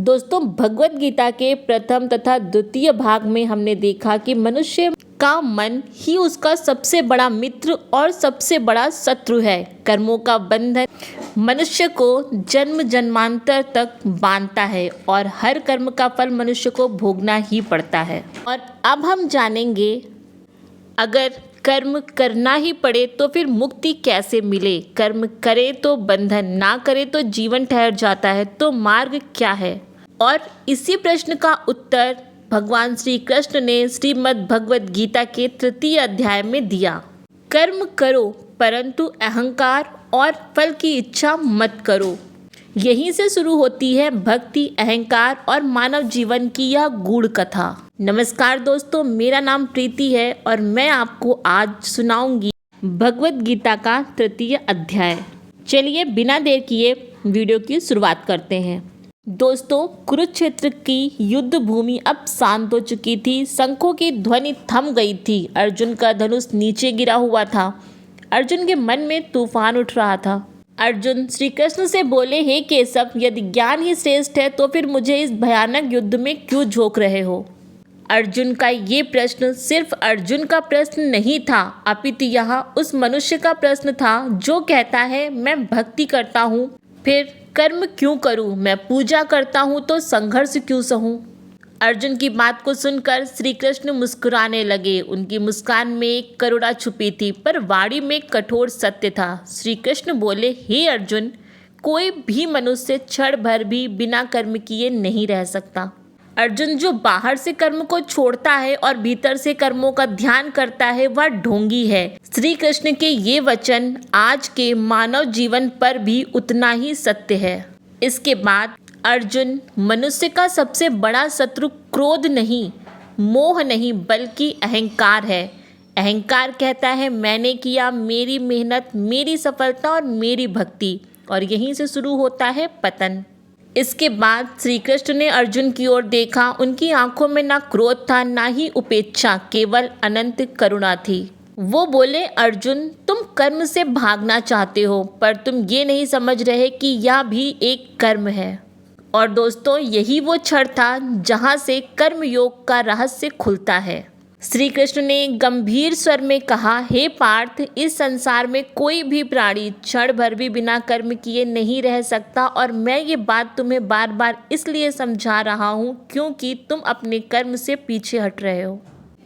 दोस्तों, भगवत गीता के प्रथम तथा द्वितीय भाग में हमने देखा कि मनुष्य का मन ही उसका सबसे बड़ा मित्र और सबसे बड़ा शत्रु है। कर्मों का बंधन मनुष्य को जन्म जन्मांतर तक बांधता है और हर कर्म का फल मनुष्य को भोगना ही पड़ता है। और अब हम जानेंगे, अगर कर्म करना ही पड़े तो फिर मुक्ति कैसे मिले। कर्म करे तो बंधन, ना करे तो जीवन ठहर जाता है, तो मार्ग क्या है। और इसी प्रश्न का उत्तर भगवान श्री कृष्ण ने श्रीमद् भगवत गीता के तृतीय अध्याय में दिया। कर्म करो परंतु अहंकार और फल की इच्छा मत करो। यहीं से शुरू होती है भक्ति, अहंकार और मानव जीवन की यह गूढ़ कथा। नमस्कार दोस्तों, मेरा नाम प्रीति है और मैं आपको आज सुनाऊंगी भगवत गीता का तृतीय अध्याय। चलिए बिना देर किए वीडियो की शुरुआत करते हैं। दोस्तों, कुरुक्षेत्र की युद्ध भूमि अब शांत हो चुकी थी। शंखों की ध्वनि थम गई थी। अर्जुन का धनुष नीचे गिरा हुआ था। अर्जुन के मन में तूफान उठ रहा था। अर्जुन श्री कृष्ण से बोले, हे केशव, यदि ज्ञान ही श्रेष्ठ है तो फिर मुझे इस भयानक युद्ध में क्यों झोंक रहे हो। अर्जुन का ये प्रश्न सिर्फ अर्जुन का प्रश्न नहीं था, अपितु यह उस मनुष्य का प्रश्न था जो कहता है, मैं भक्ति करता हूँ फिर कर्म क्यों करूँ, मैं पूजा करता हूँ तो संघर्ष क्यों सहूँ। अर्जुन की बात को सुनकर श्री कृष्ण मुस्कुराने लगे। उनकी मुस्कान में एक करुणा छुपी थी, पर वाणी में कठोर सत्य था। श्री कृष्ण बोले, हे अर्जुन, कोई भी मनुष्य क्षण भर भी बिना कर्म किए नहीं रह सकता। अर्जुन, जो बाहर से कर्म को छोड़ता है और भीतर से कर्मों का ध्यान करता है, वह ढोंगी है। श्री कृष्ण के ये वचन आज के मानव जीवन पर भी उतना ही सत्य है। इसके बाद अर्जुन, मनुष्य का सबसे बड़ा शत्रु क्रोध नहीं, मोह नहीं, बल्कि अहंकार है। अहंकार कहता है, मैंने किया, मेरी मेहनत, मेरी सफलता और मेरी भक्ति, और यहीं से शुरू होता है पतन। इसके बाद श्री कृष्ण ने अर्जुन की ओर देखा। उनकी आंखों में ना क्रोध था, ना ही उपेक्षा, केवल अनंत करुणा थी। वो बोले, अर्जुन, तुम कर्म से भागना चाहते हो, पर तुम ये नहीं समझ रहे कि यह भी एक कर्म है। और दोस्तों, यही वो क्षण था जहाँ से कर्म योग का रहस्य खुलता है। श्री कृष्ण ने गंभीर स्वर में कहा, हे पार्थ, इस संसार में कोई भी प्राणी क्षण भर भी बिना कर्म किए नहीं रह सकता, और मैं ये बात तुम्हें बार बार इसलिए समझा रहा हूँ क्योंकि तुम अपने कर्म से पीछे हट रहे हो।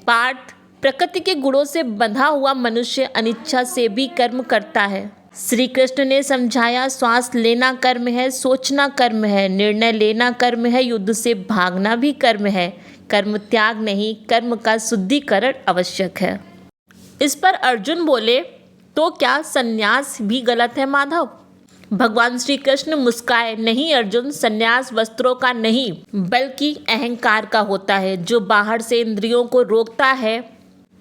पार्थ, प्रकृति के गुणों से बंधा हुआ मनुष्य अनिच्छा से भी कर्म करता है। श्री कृष्ण ने समझाया, श्वास लेना कर्म है, सोचना कर्म है, निर्णय लेना कर्म है, युद्ध से भागना भी कर्म है। कर्म त्याग नहीं, कर्म का शुद्धिकरण आवश्यक है। इस पर अर्जुन बोले, तो क्या संन्यास भी गलत है माधव। भगवान श्री कृष्ण मुस्काए, नहीं अर्जुन, संन्यास वस्त्रों का नहीं बल्कि अहंकार का होता है। जो बाहर से इंद्रियों को रोकता है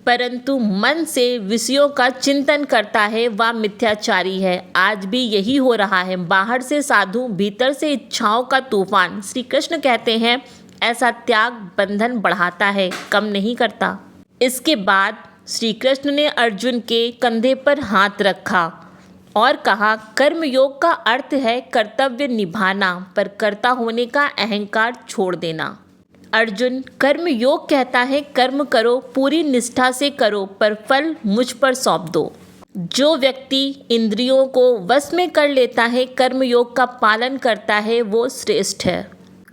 परंतु मन से विषयों का चिंतन करता है, वह मिथ्याचारी है। आज भी यही हो रहा है। बाहर से साधु, भीतर से इच्छाओं का तूफान। श्री कृष्ण कहते हैं, ऐसा त्याग बंधन बढ़ाता है, कम नहीं करता। इसके बाद श्री कृष्ण ने अर्जुन के कंधे पर हाथ रखा और कहा, कर्म योग का अर्थ है कर्तव्य निभाना, पर कर्ता होने का अहंकार छोड़ देना। अर्जुन, कर्म योग कहता है, कर्म करो, पूरी निष्ठा से करो, पर फल मुझ पर सौंप दो। जो व्यक्ति इंद्रियों को वश में कर लेता है, कर्म योग का पालन करता है, वो श्रेष्ठ है।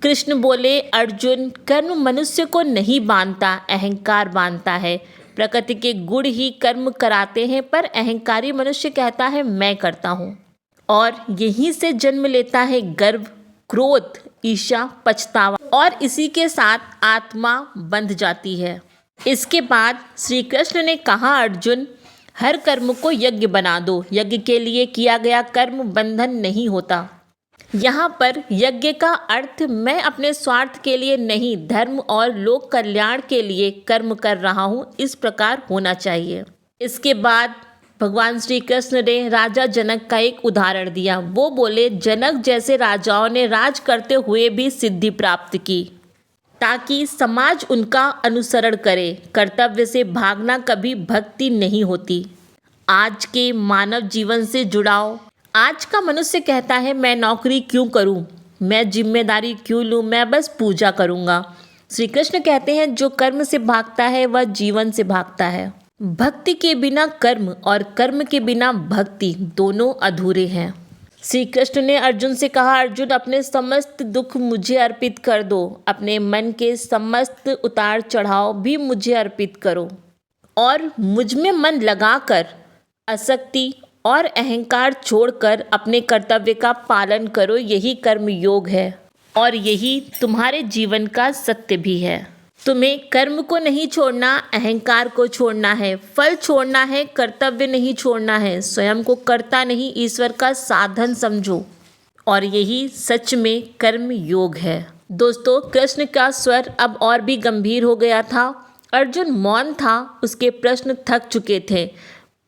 कृष्ण बोले, अर्जुन, कर्म मनुष्य को नहीं बांधता, अहंकार बांधता है। प्रकृति के गुण ही कर्म कराते हैं, पर अहंकारी मनुष्य कहता है, मैं करता हूँ, और यहीं से जन्म लेता है गर्व, क्रोध, ईर्ष्या, पछतावा, और इसी के साथ आत्मा बंध जाती है। इसके बाद श्री कृष्ण ने कहा, अर्जुन, हर कर्म को यज्ञ बना दो। यज्ञ के लिए किया गया कर्म बंधन नहीं होता। यहाँ पर यज्ञ का अर्थ मैं अपने स्वार्थ के लिए नहीं, धर्म और लोक कल्याण के लिए कर्म कर रहा हूँ, इस प्रकार होना चाहिए। इसके बाद भगवान श्री कृष्ण ने राजा जनक का एक उदाहरण दिया। वो बोले, जनक जैसे राजाओं ने राज करते हुए भी सिद्धि प्राप्त की, ताकि समाज उनका अनुसरण करे। कर्तव्य से भागना कभी भक्ति नहीं होती। आज के मानव जीवन से जुड़ाव। आज का मनुष्य कहता है, मैं नौकरी क्यों करूं, मैं जिम्मेदारी क्यों लूँ, मैं बस पूजा करूँगा। श्री कृष्ण कहते हैं जो कर्म से भागता है वह जीवन से भागता है। भक्ति के बिना कर्म और कर्म के बिना भक्ति दोनों अधूरे हैं। श्री कृष्ण ने अर्जुन से कहा, अर्जुन अपने समस्त दुख मुझे अर्पित कर दो, अपने मन के समस्त उतार चढ़ाव भी मुझे अर्पित करो और मुझ में मन लगाकर आसक्ति और अहंकार छोड़कर अपने कर्तव्य का पालन करो। यही कर्म योग है और यही तुम्हारे जीवन का सत्य भी है। तुम्हें कर्म को नहीं छोड़ना, अहंकार को छोड़ना है, फल छोड़ना है, कर्तव्य नहीं छोड़ना है। स्वयं को कर्ता नहीं ईश्वर का साधन समझो और यही सच में कर्म योग है। दोस्तों, कृष्ण का स्वर अब और भी गंभीर हो गया था। अर्जुन मौन था, उसके प्रश्न थक चुके थे,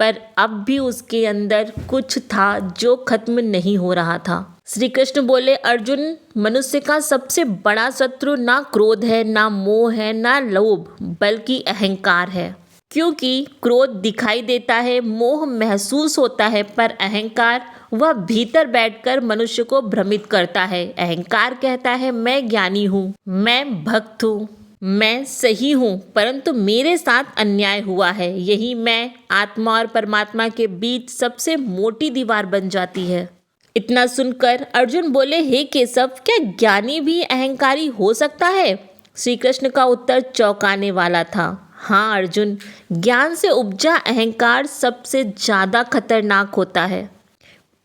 पर अब भी उसके अंदर कुछ था जो खत्म नहीं हो रहा था। श्री कृष्ण बोले, अर्जुन मनुष्य का सबसे बड़ा शत्रु ना क्रोध है, ना मोह है, ना लोभ, बल्कि अहंकार है। क्योंकि क्रोध दिखाई देता है, मोह महसूस होता है, पर अहंकार वह भीतर बैठकर मनुष्य को भ्रमित करता है। अहंकार कहता है मैं ज्ञानी हूँ, मैं भक्त हूँ, मैं सही हूँ, परंतु मेरे साथ अन्याय हुआ है। यही मैं आत्मा और परमात्मा के बीच सबसे मोटी दीवार बन जाती है। इतना सुनकर अर्जुन बोले, हे केशव, क्या ज्ञानी भी अहंकारी हो सकता है? श्री कृष्ण का उत्तर चौंकाने वाला था। हाँ अर्जुन, ज्ञान से उपजा अहंकार सबसे ज़्यादा खतरनाक होता है।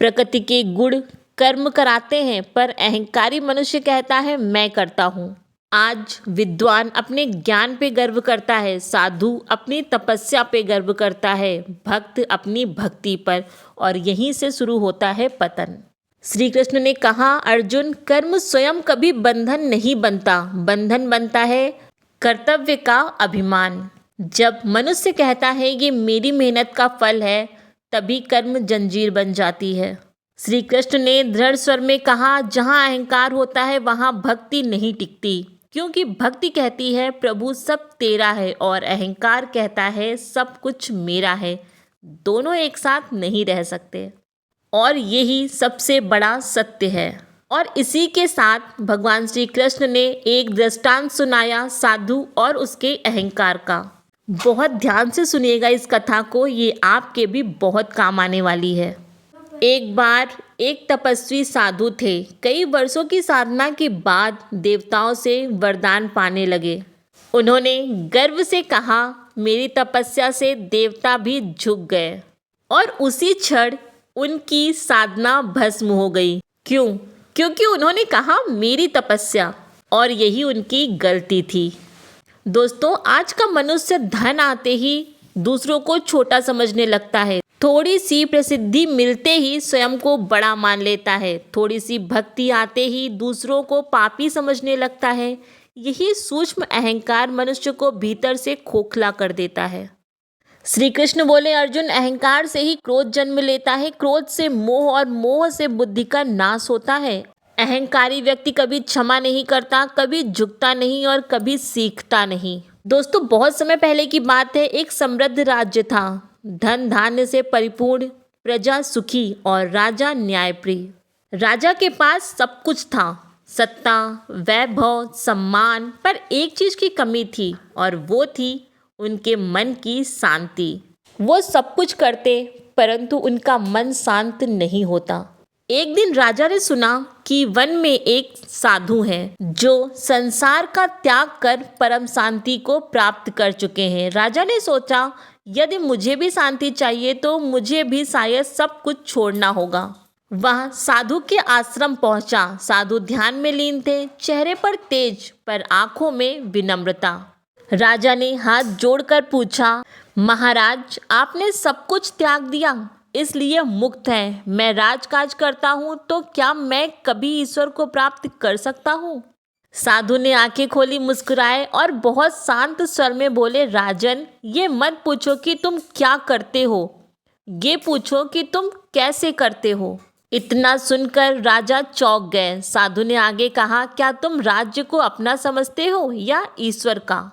प्रकृति के गुण कर्म कराते हैं, पर अहंकारी मनुष्य कहता है मैं करता हूँ। आज विद्वान अपने ज्ञान पे गर्व करता है, साधु अपनी तपस्या पे गर्व करता है, भक्त अपनी भक्ति पर, और यहीं से शुरू होता है पतन। श्री कृष्ण ने कहा, अर्जुन कर्म स्वयं कभी बंधन नहीं बनता, बंधन बनता है कर्तव्य का अभिमान। जब मनुष्य कहता है ये मेरी मेहनत का फल है, तभी कर्म जंजीर बन जाती है। श्री कृष्ण ने दृढ़ स्वर में कहा, जहाँ अहंकार होता है वहाँ भक्ति नहीं टिकती, क्योंकि भक्ति कहती है प्रभु सब तेरा है और अहंकार कहता है सब कुछ मेरा है। दोनों एक साथ नहीं रह सकते और यही सबसे बड़ा सत्य है। और इसी के साथ भगवान श्री कृष्ण ने एक दृष्टांत सुनाया साधु और उसके अहंकार का। बहुत ध्यान से सुनिएगा इस कथा को, ये आपके भी बहुत काम आने वाली है। एक बार एक तपस्वी साधु थे। कई वर्षों की साधना के बाद देवताओं से वरदान पाने लगे। उन्होंने गर्व से कहा, मेरी तपस्या से देवता भी झुक गए, और उसी क्षण उनकी साधना भस्म हो गई। क्यों? क्योंकि उन्होंने कहा मेरी तपस्या, और यही उनकी गलती थी। दोस्तों, आज का मनुष्य धन आते ही दूसरों को छोटा समझने लगता है। थोड़ी सी प्रसिद्धि मिलते ही स्वयं को बड़ा मान लेता है। थोड़ी सी भक्ति आते ही दूसरों को पापी समझने लगता है। यही सूक्ष्म अहंकार मनुष्य को भीतर से खोखला कर देता है। श्री कृष्ण बोले, अर्जुन अहंकार से ही क्रोध जन्म लेता है, क्रोध से मोह और मोह से बुद्धि का नाश होता है। अहंकारी व्यक्ति कभी क्षमा नहीं करता, कभी झुकता नहीं और कभी सीखता नहीं। दोस्तों, बहुत समय पहले की बात है। एक समृद्ध राज्य था, धन धान्य से परिपूर्ण, प्रजा सुखी और राजा न्यायप्रिय। राजा के पास सब कुछ था, सत्ता, वैभव, सम्मान, पर एक चीज की कमी थी और वो थी उनके मन की शांति। वो सब कुछ करते परंतु उनका मन शांत नहीं होता। एक दिन राजा ने सुना कि वन में एक साधु हैं जो संसार का त्याग कर परम शांति को प्राप्त कर चुके हैं। राजा ने सोचा, यदि मुझे भी शांति चाहिए तो मुझे भी शायद सब कुछ छोड़ना होगा। वह साधु के आश्रम पहुंचा। साधु ध्यान में लीन थे, चेहरे पर तेज पर आंखों में विनम्रता। राजा ने हाथ जोड़कर पूछा, महाराज आपने सब कुछ त्याग दिया, इसलिए मुक्त है। मैं राजकाज करता हूँ तो क्या मैं कभी ईश्वर को प्राप्त कर सकता हूँ? साधु ने आंखें खोली, मुस्कुराए और बहुत शांत स्वर में बोले, राजन ये मत पूछो कि तुम क्या करते हो, ये पूछो कि तुम कैसे करते हो। इतना सुनकर राजा चौंक गए। साधु ने आगे कहा, क्या तुम राज्य को अपना समझते हो या ईश्वर का?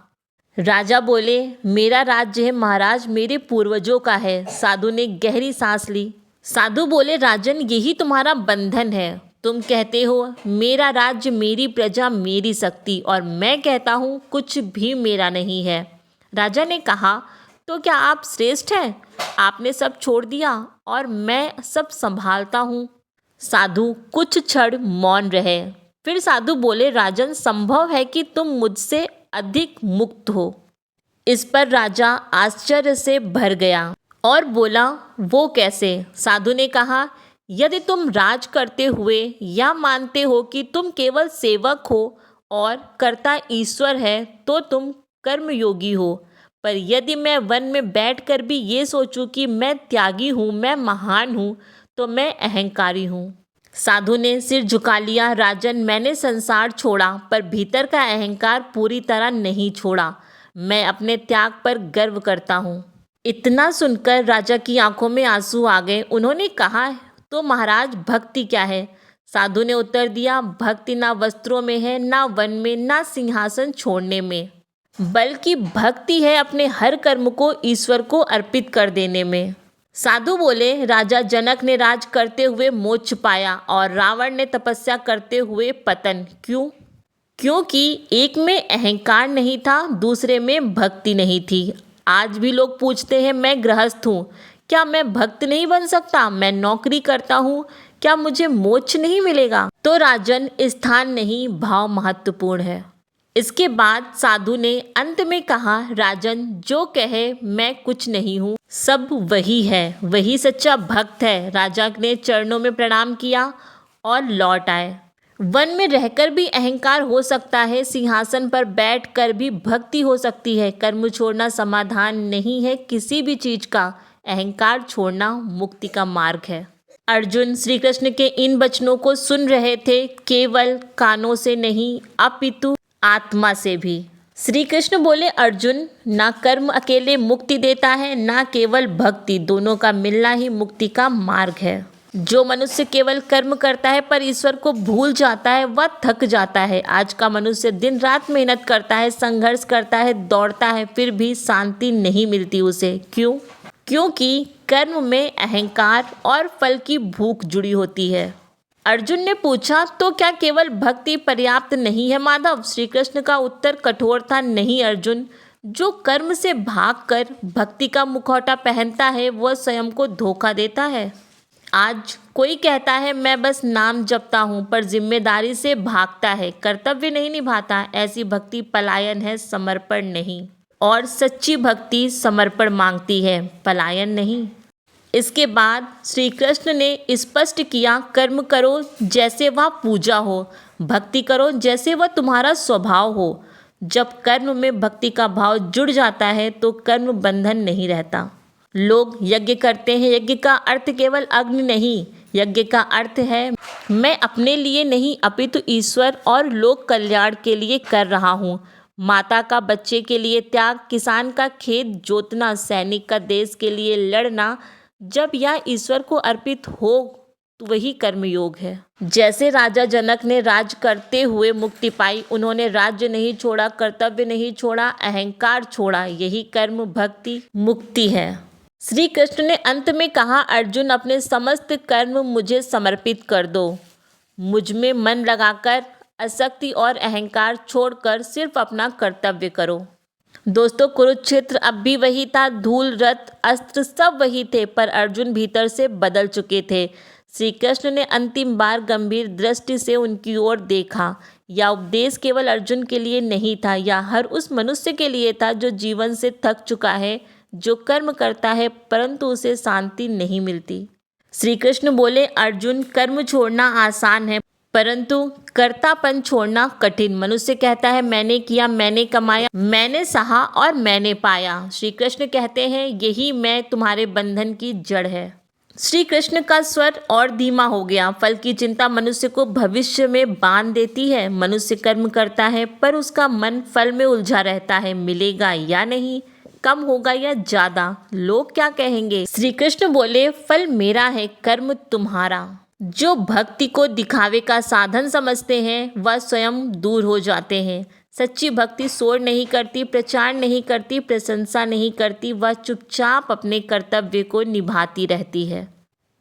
राजा बोले, मेरा राज्य है महाराज, मेरे पूर्वजों का है। साधु ने गहरी सांस ली। साधु बोले, राजन यही तुम्हारा बंधन है, तुम कहते हो मेरा राज्य, मेरी प्रजा, मेरी शक्ति, और मैं कहता हूँ कुछ भी मेरा नहीं है। राजा ने कहा, तो क्या आप श्रेष्ठ हैं? आपने सब छोड़ दिया और मैं सब संभालता हूँ। साधु कुछ क्षण मौन रहे। फिर साधु बोले, राजन, संभव है कि तुम मुझसे अधिक मुक्त हो। इस पर राजा आश्चर्य से भर गया और बोला, वो कैसे? साधु ने कहा, यदि तुम राज करते हुए या मानते हो कि तुम केवल सेवक हो और कर्ता ईश्वर है तो तुम कर्मयोगी हो। पर यदि मैं वन में बैठकर भी ये सोचूं कि मैं त्यागी हूँ, मैं महान हूँ, तो मैं अहंकारी हूँ। साधु ने सिर झुका लिया। राजन, मैंने संसार छोड़ा पर भीतर का अहंकार पूरी तरह नहीं छोड़ा। मैं अपने त्याग पर गर्व करता हूँ। इतना सुनकर राजा की आंखों में आंसू आ गए। उन्होंने कहा, तो महाराज, भक्ति क्या है? साधु ने उत्तर दिया, भक्ति ना वस्त्रों में है, ना वन में, ना सिंहासन छोड़ने में, बल्कि भक्ति है अपने हर कर्म को ईश्वर को अर्पित कर देने में। साधु बोले, राजा जनक ने राज करते हुए मोक्ष पाया और रावण ने तपस्या करते हुए पतन। क्यों? क्योंकि एक में अहंकार नहीं था, दूसरे में भक्ति नहीं थी। आज भी लोग पूछते हैं, मैं गृहस्थ हूँ, क्या मैं भक्त नहीं बन सकता? मैं नौकरी करता हूँ, क्या मुझे मोक्ष नहीं मिलेगा? तो राजन, स्थान नहीं, भाव महत्वपूर्ण है। इसके बाद साधु ने अंत में कहा, राजन, जो कहे मैं कुछ नहीं हूँ, सब वही है, वही सच्चा भक्त है। राजा ने चरणों में प्रणाम किया और लौट आए। वन में रहकर भी अहंकार हो सकता है, सिंहासन पर बैठकर भी भक्ति हो सकती है। कर्म छोड़ना समाधान नहीं है किसी भी चीज का, अहंकार छोड़ना मुक्ति का मार्ग है। अर्जुन श्री कृष्ण के इन वचनों को सुन रहे थे, केवल कानों से नहीं अपितु आत्मा से भी। श्री कृष्ण बोले, अर्जुन, ना कर्म अकेले मुक्ति देता है, ना केवल भक्ति, दोनों का मिलना ही मुक्ति का मार्ग है। जो मनुष्य केवल कर्म करता है पर ईश्वर को भूल जाता है, वह थक जाता है। आज का मनुष्य दिन रात मेहनत करता है, संघर्ष करता है, दौड़ता है, फिर भी शांति नहीं मिलती उसे। क्यों? क्योंकि कर्म में अहंकार और फल की भूख जुड़ी होती है। अर्जुन ने पूछा, तो क्या केवल भक्ति पर्याप्त नहीं है माधव? श्री कृष्ण का उत्तर कठोर था, नहीं अर्जुन, जो कर्म से भागकर भक्ति का मुखौटा पहनता है वह स्वयं को धोखा देता है। आज कोई कहता है मैं बस नाम जपता हूँ, पर जिम्मेदारी से भागता है, कर्तव्य नहीं निभाता। ऐसी भक्ति पलायन है, समर्पण नहीं। और सच्ची भक्ति समर्पण मांगती है, पलायन नहीं। इसके बाद श्री कृष्ण ने स्पष्ट किया, कर्म करो जैसे वह पूजा हो, भक्ति करो जैसे वह तुम्हारा स्वभाव हो। जब कर्म में भक्ति का भाव जुड़ जाता है तो कर्म बंधन नहीं रहता। लोग यज्ञ करते हैं, यज्ञ का अर्थ केवल अग्नि नहीं, यज्ञ का अर्थ है मैं अपने लिए नहीं अपितु ईश्वर और लोक कल्याण के लिए कर रहा हूँ। माता का बच्चे के लिए त्याग, किसान का खेत जोतना, सैनिक का देश के लिए लड़ना, जब यह ईश्वर को अर्पित हो तो वही कर्मयोग है। जैसे राजा जनक ने राज करते हुए मुक्ति पाई, उन्होंने राज्य नहीं छोड़ा, कर्तव्य नहीं छोड़ा, अहंकार छोड़ा, यही कर्म भक्ति मुक्ति है। श्री कृष्ण ने अंत में कहा, अर्जुन, अपने समस्त कर्म मुझे समर्पित कर दो। मुझ में मन लगाकर आसक्ति और अहंकार छोड़कर सिर्फ अपना कर्तव्य करो। दोस्तों, कुरुक्षेत्र अब भी वही था, धूल, रथ, अस्त्र सब वही थे, पर अर्जुन भीतर से बदल चुके थे। श्री कृष्ण ने अंतिम बार गंभीर दृष्टि से उनकी ओर देखा। यह उपदेश केवल अर्जुन के लिए नहीं था, यह हर उस मनुष्य के लिए था जो जीवन से थक चुका है, जो कर्म करता है परंतु उसे शांति नहीं मिलती। श्री कृष्ण बोले, अर्जुन, कर्म छोड़ना आसान है परंतु कर्तापन छोड़ना कठिन। मनुष्य कहता है मैंने किया, मैंने कमाया, मैंने सहा और मैंने पाया। श्री कृष्ण कहते हैं यही मैं तुम्हारे बंधन की जड़ है। श्री कृष्ण का स्वर और धीमा हो गया। फल की चिंता मनुष्य को भविष्य में बांध देती है। मनुष्य कर्म करता है पर उसका मन फल में उलझा रहता है, मिलेगा या नहीं, कम होगा या ज्यादा, लोग क्या कहेंगे। श्री कृष्ण बोले, फल मेरा है, कर्म तुम्हारा। जो भक्ति को दिखावे का साधन समझते हैं वह स्वयं दूर हो जाते हैं। सच्ची भक्ति शोर नहीं करती, प्रचार नहीं करती, प्रशंसा नहीं करती, वह चुपचाप अपने कर्तव्य को निभाती रहती है।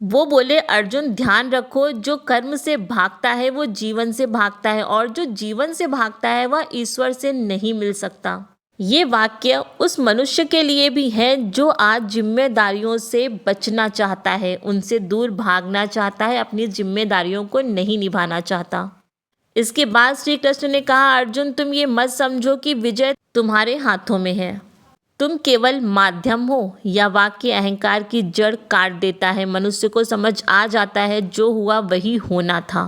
वो बोले, अर्जुन ध्यान रखो, जो कर्म से भागता है वो जीवन से भागता है, और जो जीवन से भागता है वह ईश्वर से नहीं मिल सकता। ये वाक्य उस मनुष्य के लिए भी है जो आज जिम्मेदारियों से बचना चाहता है, उनसे दूर भागना चाहता है, अपनी जिम्मेदारियों को नहीं निभाना चाहता। इसके बाद श्री कृष्ण ने कहा, अर्जुन तुम ये मत समझो कि विजय तुम्हारे हाथों में है, तुम केवल माध्यम हो। यह वाक्य अहंकार की जड़ काट देता है। मनुष्य को समझ आ जाता है जो हुआ वही होना था।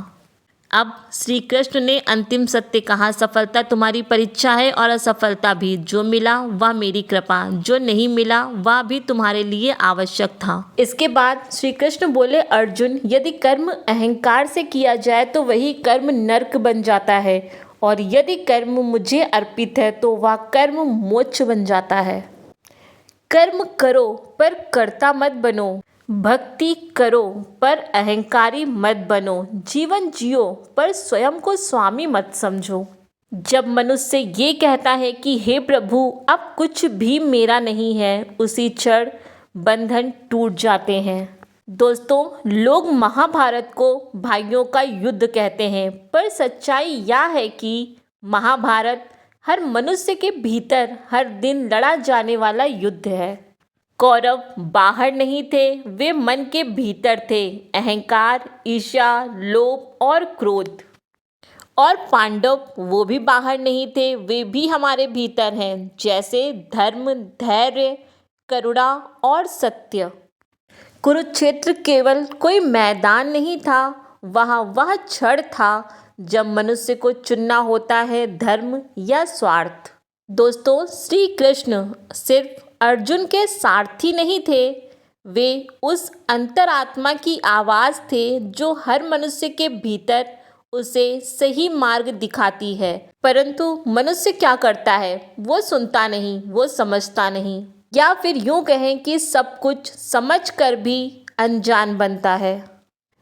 अब श्री कृष्ण ने अंतिम सत्य कहा, सफलता तुम्हारी परीक्षा है और असफलता भी। जो मिला वह मेरी कृपा, जो नहीं मिला वह भी तुम्हारे लिए आवश्यक था। इसके बाद श्री कृष्ण बोले, अर्जुन यदि कर्म अहंकार से किया जाए तो वही कर्म नरक बन जाता है, और यदि कर्म मुझे अर्पित है तो वह कर्म मोक्ष बन जाता है। कर्म करो पर कर्ता मत बनो, भक्ति करो पर अहंकारी मत बनो, जीवन जियो पर स्वयं को स्वामी मत समझो। जब मनुष्य ये कहता है कि हे प्रभु अब कुछ भी मेरा नहीं है, उसी क्षण बंधन टूट जाते हैं। दोस्तों, लोग महाभारत को भाइयों का युद्ध कहते हैं, पर सच्चाई यह है कि महाभारत हर मनुष्य के भीतर हर दिन लड़ा जाने वाला युद्ध है। कौरव बाहर नहीं थे, वे मन के भीतर थे। अहंकार, ईर्ष्या, लोभ और क्रोध। और पांडव वो भी बाहर नहीं थे, वे भी हमारे भीतर हैं, जैसे धर्म, धैर्य, करुणा और सत्य। कुरुक्षेत्र केवल कोई मैदान नहीं था, वह क्षण था जब मनुष्य को चुनना होता है धर्म या स्वार्थ। दोस्तों, श्री कृष्ण सिर्फ अर्जुन के सारथी नहीं थे, वे उस अंतरात्मा की आवाज़ थे जो हर मनुष्य के भीतर उसे सही मार्ग दिखाती है। परंतु मनुष्य क्या करता है, वो सुनता नहीं, वो समझता नहीं, या फिर यूँ कहें कि सब कुछ समझ कर भी अनजान बनता है।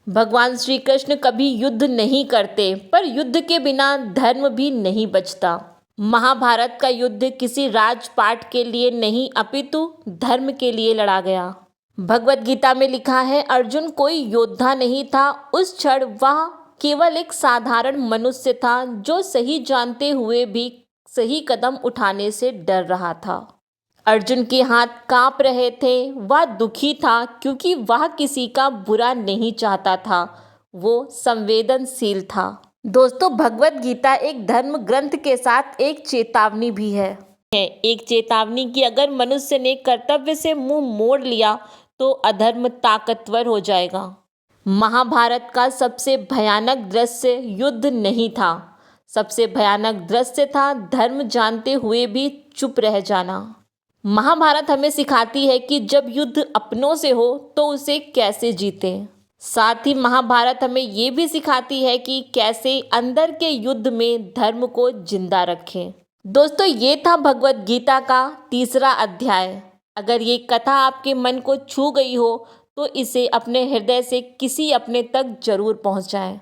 भगवान श्री कृष्ण कभी युद्ध नहीं करते, पर युद्ध के बिना धर्म भी नहीं बचता। महाभारत का युद्ध किसी राजपाट के लिए नहीं अपितु धर्म के लिए लड़ा गया। भगवत गीता में लिखा है, अर्जुन कोई योद्धा नहीं था, उस क्षण वह केवल एक साधारण मनुष्य था जो सही जानते हुए भी सही कदम उठाने से डर रहा था। अर्जुन के हाथ कांप रहे थे, वह दुखी था क्योंकि वह किसी का बुरा नहीं चाहता था, वो संवेदनशील था। दोस्तों, भगवत गीता एक धर्म ग्रंथ के साथ एक चेतावनी भी है। एक चेतावनी कि अगर मनुष्य ने कर्तव्य से मुंह मोड़ लिया तो अधर्म ताकतवर हो जाएगा। महाभारत का सबसे भयानक दृश्य युद्ध नहीं था, सबसे भयानक दृश्य था धर्म जानते हुए भी चुप रह जाना। महाभारत हमें सिखाती है कि जब युद्ध अपनों से हो तो उसे कैसे जीतें। साथ ही महाभारत हमें ये भी सिखाती है कि कैसे अंदर के युद्ध में धर्म को जिंदा रखें। दोस्तों, ये था भगवत गीता का 3रा अध्याय। अगर ये कथा आपके मन को छू गई हो तो इसे अपने हृदय से किसी अपने तक जरूर पहुंचाएं।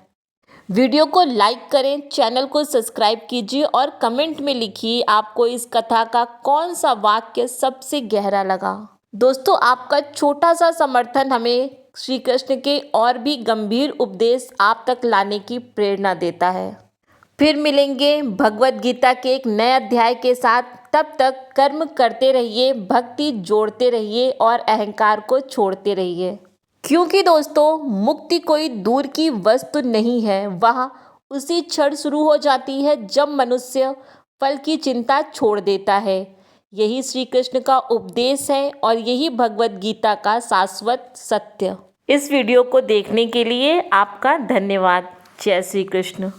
वीडियो को लाइक करें, चैनल को सब्सक्राइब कीजिए और कमेंट में लिखिए आपको इस कथा का कौन सा वाक्य सबसे गहरा लगा। दोस्तों, आपका छोटा सा समर्थन हमें श्री कृष्ण के और भी गंभीर उपदेश आप तक लाने की प्रेरणा देता है। फिर मिलेंगे भगवत गीता के एक नए अध्याय के साथ। तब तक कर्म करते रहिए, भक्ति जोड़ते रहिए और अहंकार को छोड़ते रहिए, क्योंकि दोस्तों मुक्ति कोई दूर की वस्तु नहीं है, वह उसी क्षण शुरू हो जाती है जब मनुष्य फल की चिंता छोड़ देता है। यही श्री कृष्ण का उपदेश है और यही भगवत गीता का शाश्वत सत्य। इस वीडियो को देखने के लिए आपका धन्यवाद। जय श्री कृष्ण।